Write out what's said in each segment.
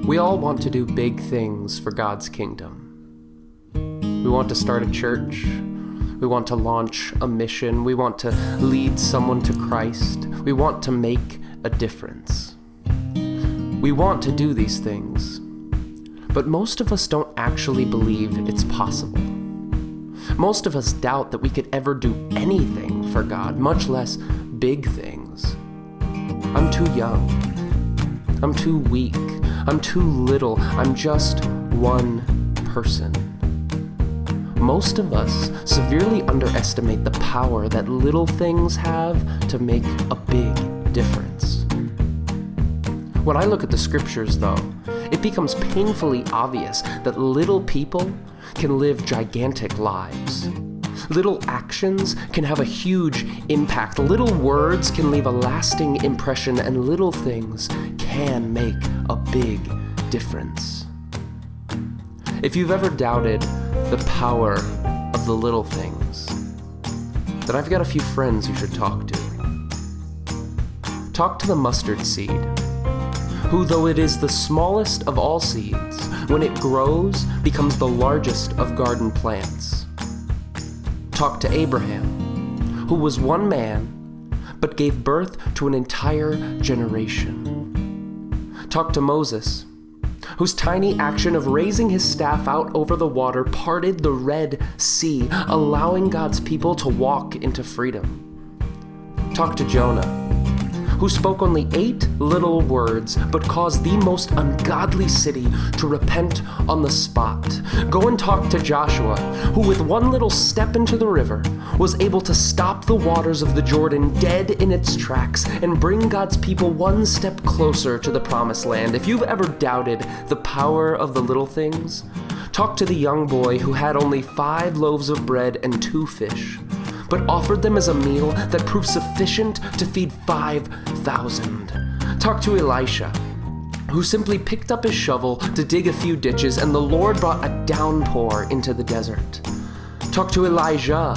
We all want to do big things for God's kingdom. We want to start a church. We want to launch a mission. We want to lead someone to Christ. We want to make a difference. We want to do these things, but most of us don't actually believe it's possible. Most of us doubt that we could ever do anything for God, much less big things. I'm too young. I'm too weak. I'm too little. I'm just one person. Most of us severely underestimate the power that little things have to make a big difference. When I look at the scriptures, though, it becomes painfully obvious that little people can live gigantic lives. Little actions can have a huge impact. Little words can leave a lasting impression, and little things can make a big difference. If you've ever doubted the power of the little things, then I've got a few friends you should talk to. Talk to the mustard seed, who, though it is the smallest of all seeds, when it grows, becomes the largest of garden plants. Talk to Abraham, who was one man, but gave birth to an entire generation. Talk to Moses, whose tiny action of raising his staff out over the water parted the Red Sea, allowing God's people to walk into freedom. Talk to Jonah, who spoke only 8 little words, but caused the most ungodly city to repent on the spot. Go and talk to Joshua, who with one little step into the river was able to stop the waters of the Jordan dead in its tracks and bring God's people one step closer to the promised land. If you've ever doubted the power of the little things, talk to the young boy who had only 5 loaves of bread and 2 fish, but offered them as a meal that proved sufficient to feed 5,000. Talk to Elisha, who simply picked up his shovel to dig a few ditches, and the Lord brought a downpour into the desert. Talk to Elijah,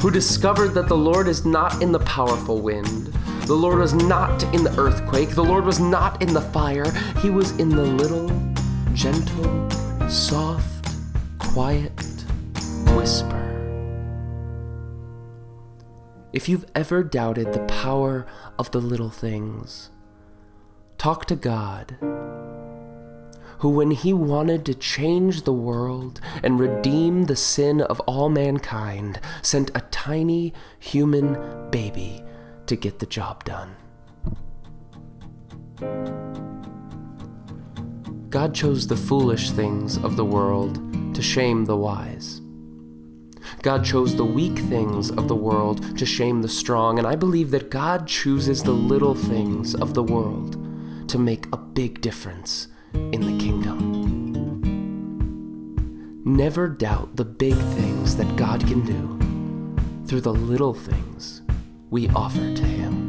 who discovered that the Lord is not in the powerful wind. The Lord was not in the earthquake. The Lord was not in the fire. He was in the little, gentle, soft, quiet whisper. If you've ever doubted the power of the little things, talk to God, who, when he wanted to change the world and redeem the sin of all mankind, sent a tiny human baby to get the job done. God chose the foolish things of the world to shame the wise. God chose the weak things of the world to shame the strong, and I believe that God chooses the little things of the world to make a big difference in the kingdom. Never doubt the big things that God can do through the little things we offer to him.